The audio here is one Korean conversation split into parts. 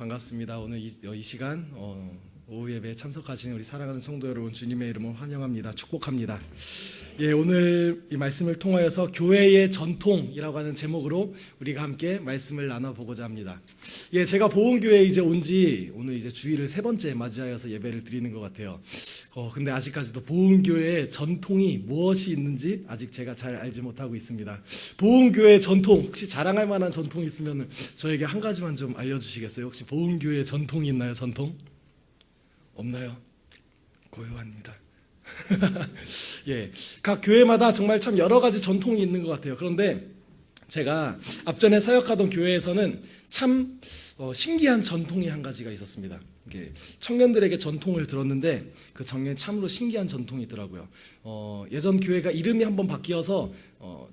반갑습니다. 오늘 이 시간 오후 예배에 참석하신 우리 사랑하는 성도 여러분, 주님의 이름으로 환영합니다. 축복합니다. 오늘 이 말씀을 통하여서 교회의 전통이라고 하는 제목으로 우리가 함께 말씀을 나눠보고자 합니다. 제가 보은교회에 이제 온지 오늘 이제 주일을 3번째 맞이하여서 예배를 드리는 것 같아요. 근데 아직까지도 보은교회의 전통이 무엇이 있는지 아직 제가 잘 알지 못하고 있습니다. 보은교회의 전통, 혹시 자랑할 만한 전통이 있으면 저에게 한 가지만 좀 알려주시겠어요? 혹시 보은교회의 전통이 있나요? 전통? 없나요? 고요합니다. 각 교회마다 정말 참 여러 가지 전통이 있는 것 같아요. 그런데 제가 앞전에 사역하던 교회에서는 참 신기한 전통이 한 가지가 있었습니다. 청년들에게 전통을 들었는데 그 정말 참으로 신기한 전통이 있더라고요. 예전 교회가 이름이 한번 바뀌어서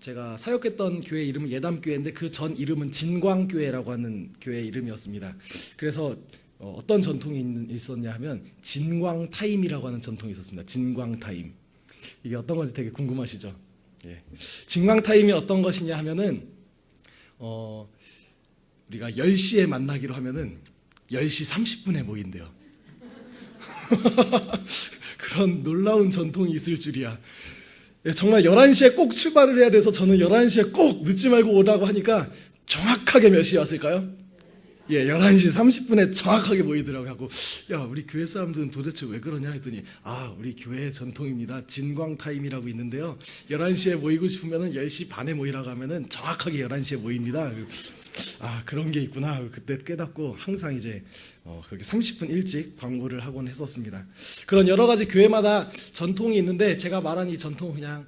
제가 사역했던 교회 이름은 예담교회인데 그 전 이름은 진광교회라고 하는 교회 이름이었습니다. 그래서 어떤 전통이 있었냐 하면 진광타임이라고 하는 전통이 있었습니다. 진광타임. 이게 어떤 건지 되게 궁금하시죠? 진광타임이 어떤 것이냐 하면은 우리가 10시에 만나기로 하면은 10시 30분에 모인대요. 그런 놀라운 전통이 있을 줄이야. 정말 11시에 꼭 출발을 해야 돼서 저는 11시에 꼭 늦지 말고 오라고 하니까 정확하게 몇 시에 왔을까요? 11시 30분에 정확하게 모이더라고요. 하고 우리 교회 사람들은 도대체 왜 그러냐 했더니 우리 교회의 전통입니다. 진광타임이라고 있는데요, 11시에 모이고 싶으면 10시 반에 모이라고 하면 정확하게 11시에 모입니다. 그런 게 있구나. 그때 깨닫고 항상 이제 그렇게 30분 일찍 광고를 하곤 했었습니다. 그런 여러 가지 교회마다 전통이 있는데 제가 말한 이 전통은 그냥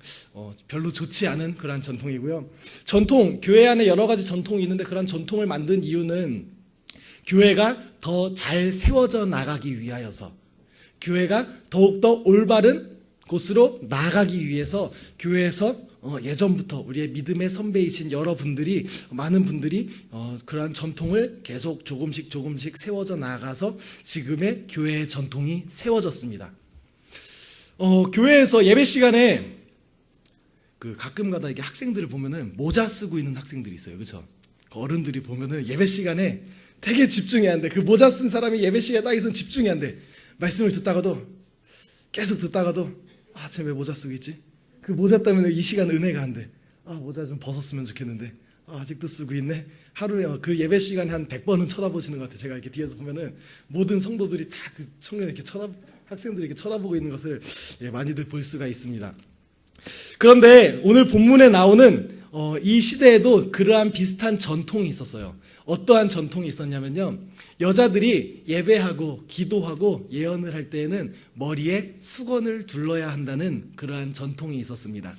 별로 좋지 않은 그런 전통이고요. 교회 안에 여러 가지 전통이 있는데 그런 전통을 만든 이유는 교회가 더 잘 세워져 나가기 위하여서, 교회가 더욱더 올바른 곳으로 나가기 위해서 교회에서 예전부터 우리의 믿음의 선배이신 여러분들이, 많은 분들이 그러한 전통을 계속 조금씩 세워져 나가서 지금의 교회의 전통이 세워졌습니다. 교회에서 예배 시간에 가끔가다 이게 학생들을 보면은 모자 쓰고 있는 학생들이 있어요, 그렇죠? 어른들이 보면은 예배 시간에 되게 집중해야 하는데, 그 모자 쓴 사람이 예배 시간에 딱 있으면 집중해야 하는데, 말씀을 듣다가도 계속 듣다가도 쟤 왜 모자 쓰고 있지? 그 모자 때문에 이 시간 은혜가 안 돼. 모자 좀 벗었으면 좋겠는데 아직도 쓰고 있네. 하루에 그 예배 시간에 한 100번은 쳐다보시는 것 같아요. 제가 이렇게 뒤에서 보면은 모든 성도들이 다 그 청년 이렇게 학생들이 이렇게 쳐다보고 있는 것을 많이들 볼 수가 있습니다. 그런데 오늘 본문에 나오는 이 시대에도 그러한 비슷한 전통이 있었어요. 어떠한 전통이 있었냐면요, 여자들이 예배하고 기도하고 예언을 할 때에는 머리에 수건을 둘러야 한다는 그러한 전통이 있었습니다.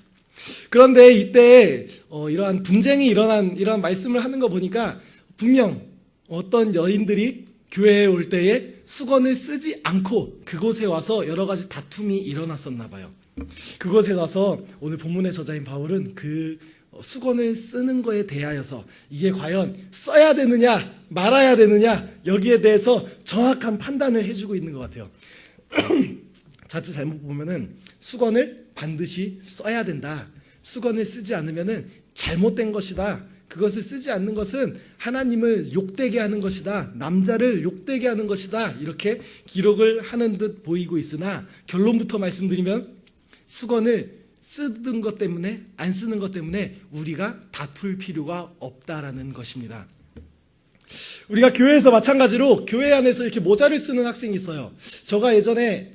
그런데 이때 이러한 분쟁이 일어난 이러한 말씀을 하는 거 보니까 분명 어떤 여인들이 교회에 올 때에 수건을 쓰지 않고 그곳에 와서 여러 가지 다툼이 일어났었나 봐요. 그곳에 와서 오늘 본문의 저자인 바울은 그 수건을 쓰는 거에 대하여서 이게 과연 써야 되느냐 말아야 되느냐, 여기에 대해서 정확한 판단을 해주고 있는 것 같아요. 자칫 잘못 보면은 수건을 반드시 써야 된다, 수건을 쓰지 않으면은 잘못된 것이다, 그것을 쓰지 않는 것은 하나님을 욕되게 하는 것이다, 남자를 욕되게 하는 것이다, 이렇게 기록을 하는 듯 보이고 있으나 결론부터 말씀드리면 수건을 쓰는 것 때문에 안 쓰는 것 때문에 우리가 다툴 필요가 없다라는 것입니다. 우리가 교회에서 마찬가지로 교회 안에서 이렇게 모자를 쓰는 학생이 있어요. 제가 예전에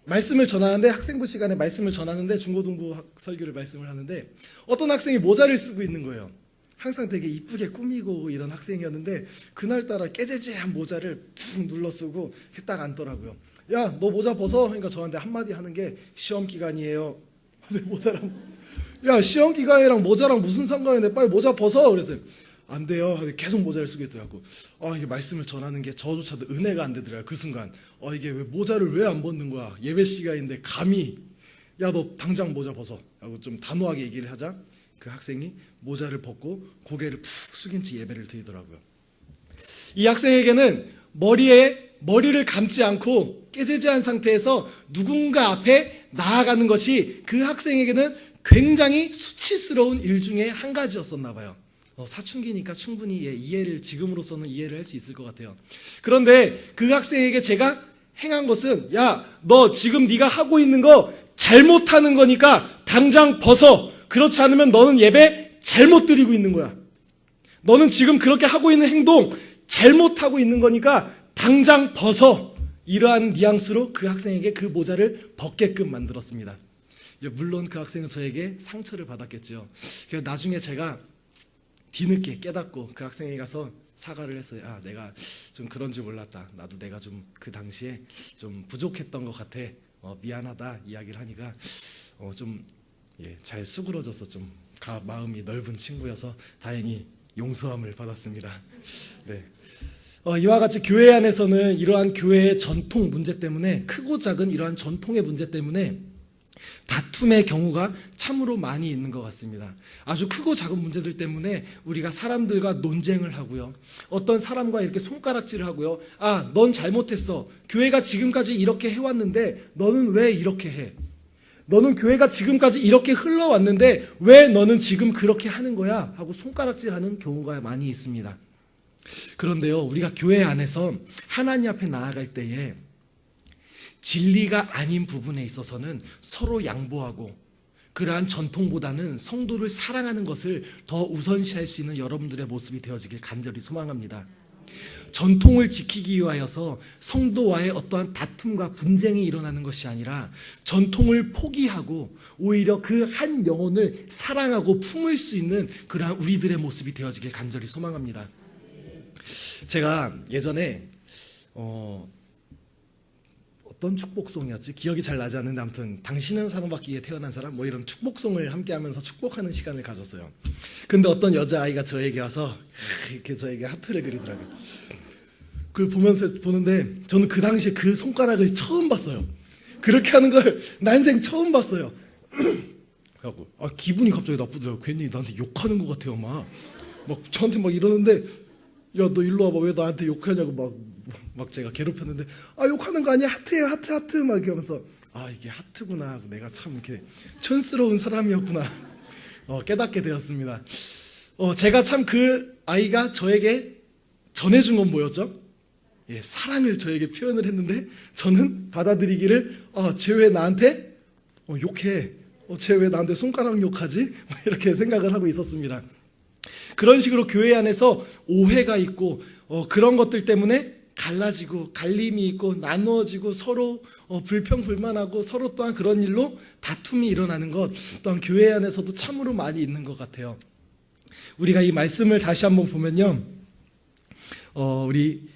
말씀을 전하는데, 학생부 시간에 말씀을 전하는데, 중고등부 설교를 말씀을 하는데 어떤 학생이 모자를 쓰고 있는 거예요. 항상 되게 이쁘게 꾸미고 이런 학생이었는데 그날따라 깨재재한 모자를 푹 눌러 쓰고 딱 앉더라고요. 야, 너 모자 벗어. 그러니까 저한테 한마디 하는 게 시험 기간이에요. 근데 모자랑, 야, 시험 기간이랑 모자랑 무슨 상관인데 빨리 모자 벗어. 그래서 안 돼요. 계속 모자를 쓰고 있더라고. 이게 말씀을 전하는 게 저조차도 은혜가 안 되더라고요. 그 순간 이게 왜 모자를 왜 안 벗는 거야, 예배 시간인데 감히, 야, 너 당장 모자 벗어 하고 좀 단호하게 얘기를 하자 그 학생이 모자를 벗고 고개를 푹 숙인 채 예배를 드리더라고요. 이 학생에게는 머리를 감지 않고 깨재재한 상태에서 누군가 앞에 나아가는 것이 그 학생에게는 굉장히 수치스러운 일 중에 한 가지였었나 봐요. 사춘기니까 충분히 이해를 지금으로서는 이해를 할 수 있을 것 같아요. 그런데 그 학생에게 제가 행한 것은 야, 너 지금 네가 하고 있는 거 잘못하는 거니까 당장 벗어. 그렇지 않으면 너는 예배 잘못 드리고 있는 거야. 너는 지금 그렇게 하고 있는 행동 잘못하고 있는 거니까 당장 벗어. 이러한 뉘앙스로 그 학생에게 그 모자를 벗게끔 만들었습니다. 물론 그 학생은 저에게 상처를 받았겠죠. 그래서 나중에 제가 뒤늦게 깨닫고 그 학생에게 가서 사과를 했어요. 아, 내가 좀 그런 줄 몰랐다. 나도 내가 좀 그 당시에 좀 부족했던 것 같아. 미안하다 이야기를 하니까 좀 잘 수그러져서 좀 마음이 넓은 친구여서 다행히 용서함을 받았습니다. 네. 이와 같이 교회 안에서는 이러한 교회의 전통 문제 때문에 크고 작은 이러한 전통의 문제 때문에 다툼의 경우가 참으로 많이 있는 것 같습니다. 아주 크고 작은 문제들 때문에 우리가 사람들과 논쟁을 하고요. 어떤 사람과 이렇게 손가락질을 하고요. 아, 넌 잘못했어. 교회가 지금까지 이렇게 해왔는데 너는 왜 이렇게 해? 너는 교회가 지금까지 이렇게 흘러왔는데 왜 너는 지금 그렇게 하는 거야? 하고 손가락질하는 경우가 많이 있습니다. 그런데요, 우리가 교회 안에서 하나님 앞에 나아갈 때에 진리가 아닌 부분에 있어서는 서로 양보하고 그러한 전통보다는 성도를 사랑하는 것을 더 우선시할 수 있는 여러분들의 모습이 되어지길 간절히 소망합니다. 전통을 지키기 위하여서 성도와의 어떠한 다툼과 분쟁이 일어나는 것이 아니라 전통을 포기하고 오히려 그 한 영혼을 사랑하고 품을 수 있는 그러한 우리들의 모습이 되어지길 간절히 소망합니다. 제가 예전에 어떤 축복송이었지? 기억이 잘 나지 않는데 아무튼 당신은 사랑받기 위해 태어난 사람 뭐 이런 축복송을 함께 하면서 축복하는 시간을 가졌어요. 근데 어떤 여자아이가 저에게 와서 이렇게 저에게 하트를 그리더라고요. 그걸 보는데 저는 그 당시에 그 손가락을 처음 봤어요. 그렇게 하는 걸 난생 처음 봤어요. 그래갖고 기분이 갑자기 나쁘더라고요. 괜히 나한테 욕하는 것 같아요. 막 저한테 막 이러는데 야, 너 일로 와봐. 왜 나한테 욕하냐고 막 제가 괴롭혔는데 욕하는 거 아니야. 하트예요. 하트 막 이렇게 하면서 이게 하트구나. 내가 참 이렇게 촌스러운 사람이었구나. 깨닫게 되었습니다. 제가 참 그 아이가 저에게 전해준 건 뭐였죠? 사랑을 저에게 표현을 했는데 저는 받아들이기를 쟤 왜 나한테 욕해? 쟤 왜 나한테 손가락 욕하지? 이렇게 생각을 하고 있었습니다. 그런 식으로 교회 안에서 오해가 있고 그런 것들 때문에 갈라지고 갈림이 있고 나누어지고 서로 불평불만하고 서로 또한 그런 일로 다툼이 일어나는 것 또한 교회 안에서도 참으로 많이 있는 것 같아요. 우리가 이 말씀을 다시 한번 보면요, 우리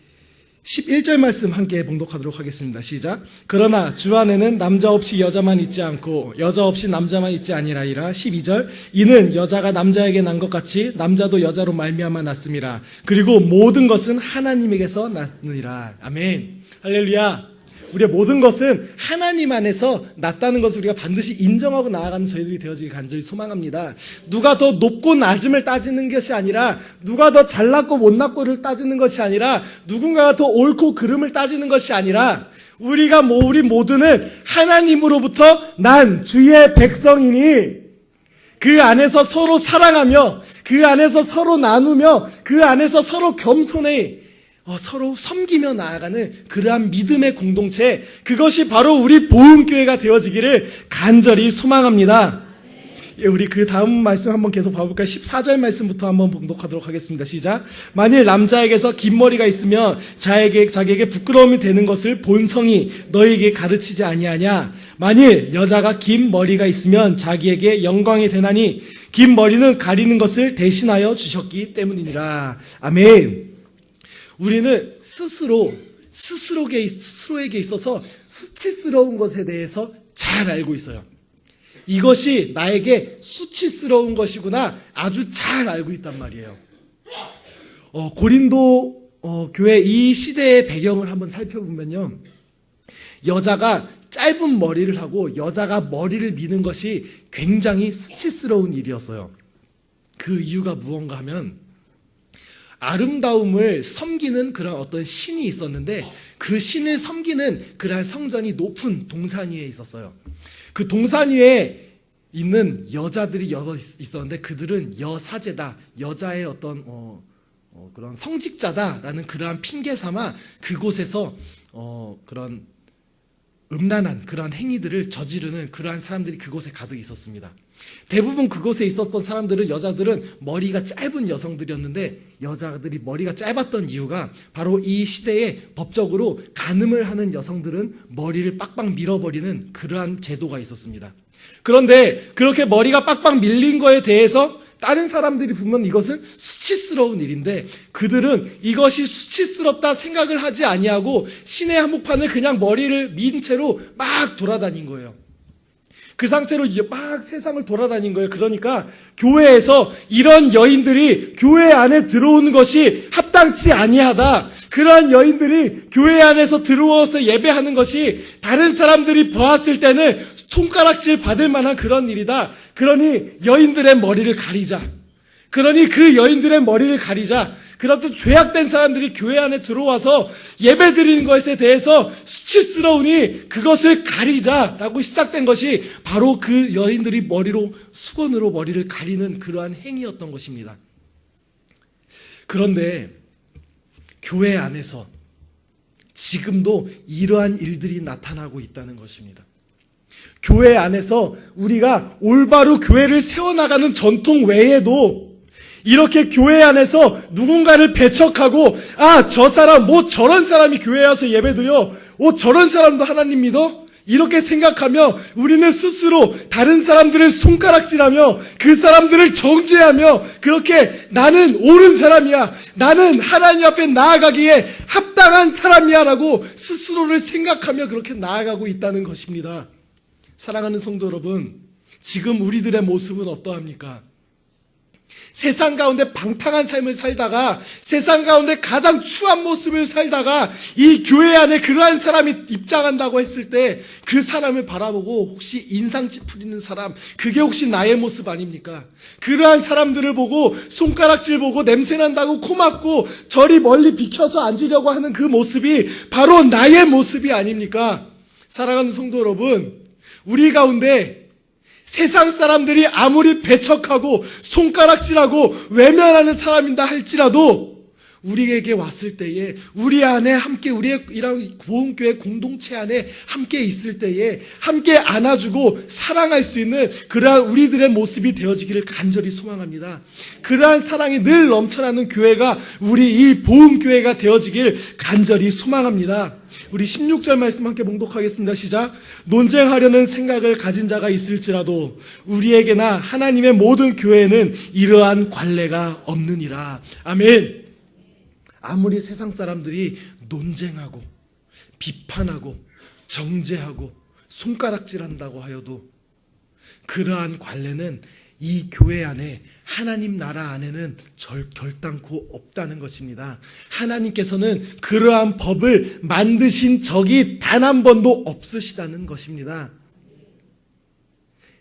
11절 말씀 함께 봉독하도록 하겠습니다. 시작. 그러나 주 안에는 남자 없이 여자만 있지 않고 여자 없이 남자만 있지 아니라이라. 12절. 이는 여자가 남자에게 난 것 같이 남자도 여자로 말미암아 났음이라. 그리고 모든 것은 하나님에게서 났느니라. 아멘. 할렐루야. 우리의 모든 것은 하나님 안에서 났다는 것을 우리가 반드시 인정하고 나아가는 저희들이 되어지길 간절히 소망합니다. 누가 더 높고 낮음을 따지는 것이 아니라, 누가 더 잘났고 못났고를 따지는 것이 아니라, 누군가가 더 옳고 그름을 따지는 것이 아니라, 우리 모두는 하나님으로부터 난 주의 백성이니 그 안에서 서로 사랑하며 그 안에서 서로 나누며 그 안에서 서로 겸손해 서로 섬기며 나아가는 그러한 믿음의 공동체, 그것이 바로 우리 보은교회가 되어지기를 간절히 소망합니다. 우리 그 다음 말씀 한번 계속 봐볼까요? 14절 말씀부터 한번 봉독하도록 하겠습니다. 시작. 만일 남자에게서 긴 머리가 있으면 자기에게 부끄러움이 되는 것을 본성이 너에게 가르치지 아니하냐? 만일 여자가 긴 머리가 있으면 자기에게 영광이 되나니 긴 머리는 가리는 것을 대신하여 주셨기 때문이니라. 아멘. 우리는 스스로에게 있어서 수치스러운 것에 대해서 잘 알고 있어요. 이것이 나에게 수치스러운 것이구나 아주 잘 알고 있단 말이에요. 고린도 교회 이 시대의 배경을 한번 살펴보면요, 여자가 짧은 머리를 하고 여자가 머리를 미는 것이 굉장히 수치스러운 일이었어요. 그 이유가 무언가 하면 아름다움을 섬기는 그런 어떤 신이 있었는데 그 신을 섬기는 그러한 성전이 높은 동산 위에 있었어요. 그 동산 위에 있는 여자들이 여러 있었는데 그들은 여사제다, 여자의 어떤 그런 성직자다라는 그러한 핑계 삼아 그곳에서 그런 음란한 그러한 행위들을 저지르는 그러한 사람들이 그곳에 가득 있었습니다. 대부분 그곳에 있었던 사람들은, 여자들은 머리가 짧은 여성들이었는데, 여자들이 머리가 짧았던 이유가 바로 이 시대에 법적으로 간음을 하는 여성들은 머리를 빡빡 밀어버리는 그러한 제도가 있었습니다. 그런데 그렇게 머리가 빡빡 밀린 거에 대해서 다른 사람들이 보면 이것은 수치스러운 일인데, 그들은 이것이 수치스럽다 생각을 하지 아니하고 시내 한복판을 그냥 머리를 민 채로 막 돌아다닌 거예요. 그 상태로 막 세상을 돌아다닌 거예요. 그러니까 교회에서 이런 여인들이 교회 안에 들어오는 것이 합당치 아니하다, 그러한 여인들이 교회 안에서 들어와서 예배하는 것이 다른 사람들이 보았을 때는 손가락질 받을 만한 그런 일이다. 그러니 여인들의 머리를 가리자. 그러니 그 여인들의 머리를 가리자. 그렇듯 죄악된 사람들이 교회 안에 들어와서 예배 드리는 것에 대해서 수치스러우니 그것을 가리자라고 시작된 것이 바로 그 여인들이 수건으로 머리를 가리는 그러한 행위였던 것입니다. 그런데 교회 안에서 지금도 이러한 일들이 나타나고 있다는 것입니다. 교회 안에서 우리가 올바로 교회를 세워나가는 전통 외에도 이렇게 교회 안에서 누군가를 배척하고, 저 사람, 저런 사람이 교회에 와서 예배드려, 저런 사람도 하나님 믿어? 이렇게 생각하며 우리는 스스로 다른 사람들을 손가락질하며 그 사람들을 정죄하며, 그렇게 나는 옳은 사람이야, 나는 하나님 앞에 나아가기에 합당한 사람이야 라고 스스로를 생각하며 그렇게 나아가고 있다는 것입니다. 사랑하는 성도 여러분, 지금 우리들의 모습은 어떠합니까? 세상 가운데 방탕한 삶을 살다가, 세상 가운데 가장 추한 모습을 살다가 이 교회 안에 그러한 사람이 입장한다고 했을 때 그 사람을 바라보고 혹시 인상 찌푸리는 사람, 그게 혹시 나의 모습 아닙니까? 그러한 사람들을 보고 손가락질 보고 냄새난다고 코 막고 저리 멀리 비켜서 앉으려고 하는 그 모습이 바로 나의 모습이 아닙니까? 사랑하는 성도 여러분, 우리 가운데 세상 사람들이 아무리 배척하고 손가락질하고 외면하는 사람이다 할지라도 우리에게 왔을 때에, 우리 안에 함께, 우리의 이런 보험교회 공동체 안에 함께 있을 때에 함께 안아주고 사랑할 수 있는 그러한 우리들의 모습이 되어지기를 간절히 소망합니다. 그러한 사랑이 늘 넘쳐나는 교회가 우리 이 보험교회가 되어지길 간절히 소망합니다. 우리 16절 말씀 함께 봉독하겠습니다. 시작. 논쟁하려는 생각을 가진 자가 있을지라도 우리에게나 하나님의 모든 교회에는 이러한 관례가 없느니라. 아멘. 아무리 세상 사람들이 논쟁하고 비판하고 정죄하고 손가락질한다고 하여도 그러한 관례는 이 교회 안에, 하나님 나라 안에는 결단코 없다는 것입니다. 하나님께서는 그러한 법을 만드신 적이 단 한 번도 없으시다는 것입니다.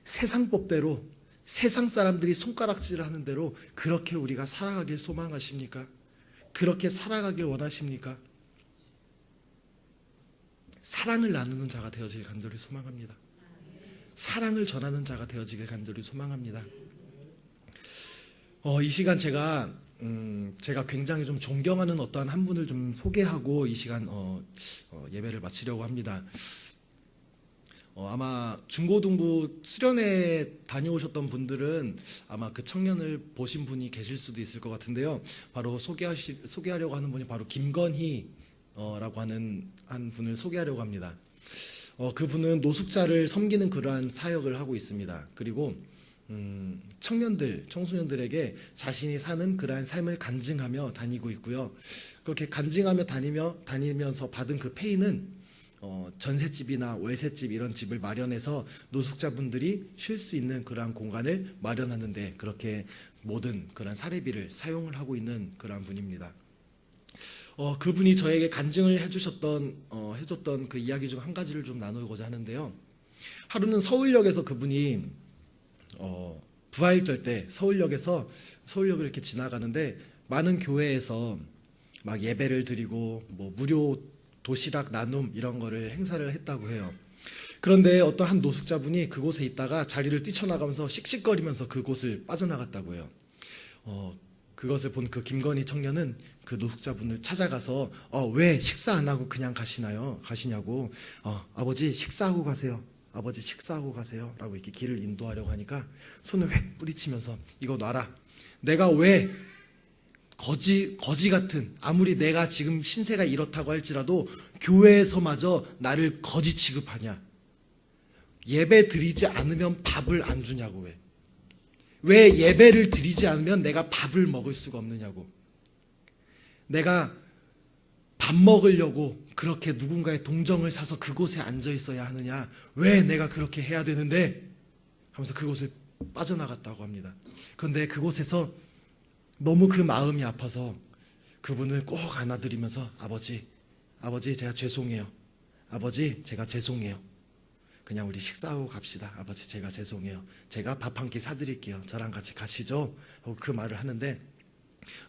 세상 법대로, 세상 사람들이 손가락질을 하는 대로 그렇게 우리가 살아가길 소망하십니까? 그렇게 살아가길 원하십니까? 사랑을 나누는 자가 되어지길 간절히 소망합니다. 사랑을 전하는 자가 되어지길 간절히 소망합니다. 이 시간 제가 굉장히 좀 존경하는 어떠한 한 분을 좀 소개하고 이 시간 예배를 마치려고 합니다. 아마 중고등부 수련회 다녀오셨던 분들은 아마 그 청년을 보신 분이 계실 수도 있을 것 같은데요. 바로 소개하려고 하는 분이 바로 김건희라고 하는 한 분을 소개하려고 합니다. 그분은 노숙자를 섬기는 그러한 사역을 하고 있습니다. 그리고 청소년들에게 자신이 사는 그러한 삶을 간증하며 다니고 있고요. 그렇게 간증하며 다니면서 받은 그 페이는 전셋집이나 월셋집 이런 집을 마련해서 노숙자분들이 쉴 수 있는 그러한 공간을 마련하는데 그렇게 모든 그러한 사례비를 사용을 하고 있는 그러한 분입니다. 그분이 저에게 간증을 해줬던 그 이야기 중 한 가지를 좀 나누고자 하는데요. 하루는 서울역에서 그분이 부활절 때 서울역을 이렇게 지나가는데 많은 교회에서 막 예배를 드리고 무료 도시락 나눔 이런 거를 행사를 했다고 해요. 그런데 어떤 한 노숙자분이 그곳에 있다가 자리를 뛰쳐나가면서 씩씩거리면서 그곳을 빠져나갔다고 해요. 그것을 본 그 김건희 청년은 그 노숙자분을 찾아가서 왜 식사 안 하고 그냥 가시냐고. 아버지 식사하고 가세요. 아버지 식사하고 가세요. 라고 이렇게 길을 인도하려고 하니까 손을 획 뿌리치면서 이거 놔라. 내가 왜 거지 같은, 아무리 내가 지금 신세가 이렇다고 할지라도 교회에서마저 나를 거지 취급하냐. 예배 드리지 않으면 밥을 안 주냐고. 왜 예배를 드리지 않으면 내가 밥을 먹을 수가 없느냐고. 내가 밥 먹으려고 그렇게 누군가의 동정을 사서 그곳에 앉아 있어야 하느냐. 왜 내가 그렇게 해야 되는데 하면서 그곳을 빠져나갔다고 합니다. 그런데 그곳에서 너무 그 마음이 아파서 그분을 꼭 안아드리면서 아버지 제가 죄송해요. 아버지 제가 죄송해요. 그냥 우리 식사하고 갑시다. 아버지 제가 죄송해요. 제가 밥 한 끼 사드릴게요. 저랑 같이 가시죠. 하고 그 말을 하는데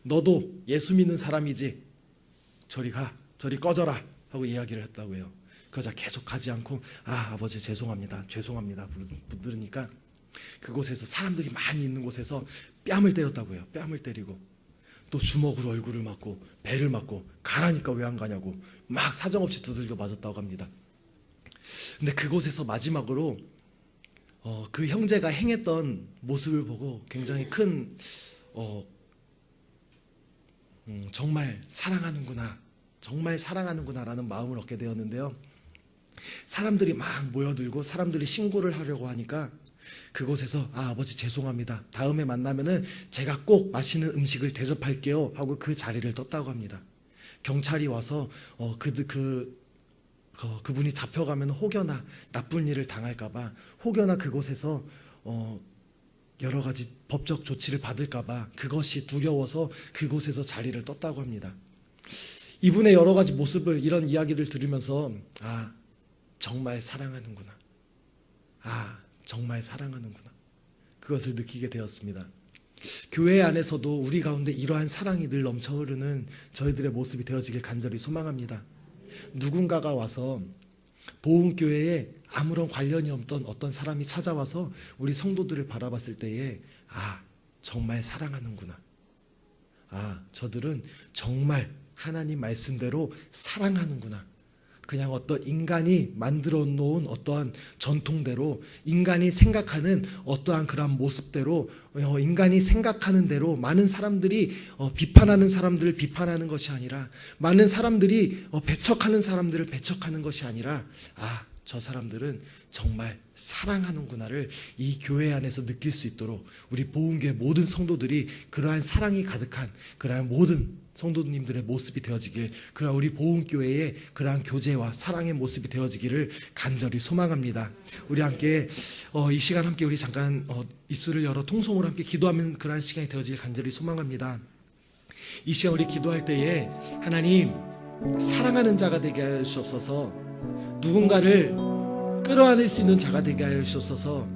너도 예수 믿는 사람이지. 저리 가. 저리 꺼져라. 하고 이야기를 했다고 해요. 그 여자 계속 가지 않고 아버지 죄송합니다. 부르니까 그곳에서 사람들이 많이 있는 곳에서 뺨을 때렸다고 해요. 뺨을 때리고 또 주먹으로 얼굴을 맞고 배를 맞고 가라니까 왜 안 가냐고 막 사정없이 두들겨 맞았다고 합니다. 근데 그곳에서 마지막으로 그 형제가 행했던 모습을 보고 굉장히 큰 정말 사랑하는구나 라는 마음을 얻게 되었는데요. 사람들이 막 모여들고 사람들이 신고를 하려고 하니까 그곳에서 아버지 죄송합니다. 다음에 만나면은 제가 꼭 맛있는 음식을 대접할게요 하고 그 자리를 떴다고 합니다. 경찰이 와서 그분이 잡혀가면 혹여나 나쁜 일을 당할까봐, 혹여나 그곳에서 여러 가지 법적 조치를 받을까봐 그것이 두려워서 그곳에서 자리를 떴다고 합니다. 이분의 여러 가지 모습을, 이런 이야기를 들으면서 정말 사랑하는구나. 정말 사랑하는구나. 그것을 느끼게 되었습니다. 교회 안에서도 우리 가운데 이러한 사랑이 늘 넘쳐 흐르는 저희들의 모습이 되어지길 간절히 소망합니다. 누군가가 와서 보훈교회에 아무런 관련이 없던 어떤 사람이 찾아와서 우리 성도들을 바라봤을 때에 정말 사랑하는구나. 저들은 정말 하나님 말씀대로 사랑하는구나. 그냥 어떤 인간이 만들어 놓은 어떠한 전통대로, 인간이 생각하는 어떠한 그런 모습대로, 인간이 생각하는 대로 많은 사람들이 비판하는 사람들을 비판하는 것이 아니라, 많은 사람들이 배척하는 사람들을 배척하는 것이 아니라 저 사람들은 정말 사랑하는구나를 이 교회 안에서 느낄 수 있도록 우리 보훈교회 모든 성도들이 그러한 사랑이 가득한 그러한 모든 성도님들의 모습이 되어지길, 그러한 우리 보훈교회의 그러한 교제와 사랑의 모습이 되어지기를 간절히 소망합니다. 우리 함께 이 시간 함께 우리 잠깐 입술을 열어 통성으로 함께 기도하면 그러한 시간이 되어지길 간절히 소망합니다. 이 시간 우리 기도할 때에 하나님 사랑하는 자가 되게 하여 주옵소서. 누군가를 끌어안을 수 있는 자가 되게 하여 주옵소서.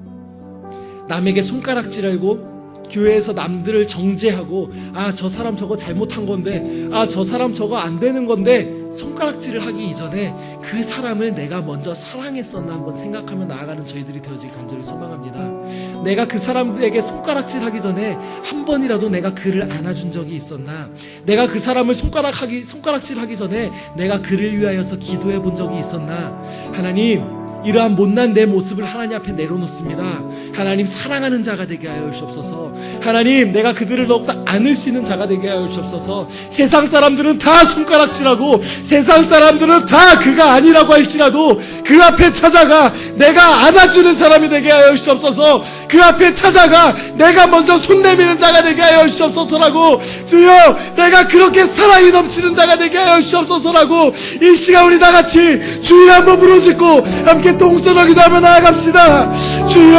남에게 손가락질하고 교회에서 남들을 정죄하고 저 사람 저거 잘못한 건데, 저 사람 저거 안 되는 건데 손가락질을 하기 이전에 그 사람을 내가 먼저 사랑했었나 한번 생각하며 나아가는 저희들이 되어지길 간절히 소망합니다. 내가 그 사람들에게 손가락질하기 전에 한 번이라도 내가 그를 안아준 적이 있었나, 내가 그 사람을 손가락질하기 전에 내가 그를 위하여서 기도해 본 적이 있었나. 하나님, 이러한 못난 내 모습을 하나님 앞에 내려놓습니다. 하나님, 사랑하는 자가 되게 하여 주옵소서. 하나님, 내가 그들을 더욱더 안을 수 있는 자가 되게 하여 주옵소서. 세상 사람들은 다 손가락질하고 세상 사람들은 다 그가 아니라고 할지라도 그 앞에 찾아가 내가 안아주는 사람이 되게 하여 주옵소서. 그 앞에 찾아가 내가 먼저 손 내미는 자가 되게 하여 주옵소서라고. 주여, 내가 그렇게 사랑이 넘치는 자가 되게 하여 주옵소서라고. 이 시간 우리 다같이 주여 한번 부르짖고 함께 동전하기도 하며 나아갑시다. 주여,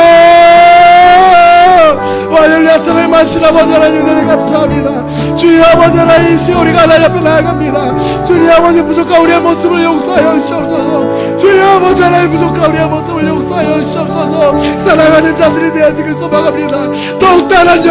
할렐루야. 사랑의 마신 아버지 하나님, 은혜를 감사합니다. 주여 아버지 하나님, 이 시간 우리가 하나님 앞에 나아갑니다. 주여 아버지, 부족한 우리의 모습을 용서하여 주옵소서. 주여 아버지 하나님, 부족한 우리의 모습을 용서하여 주옵소서. 사랑하는 자들이 되어지길 소망합니다. 더욱더 하나님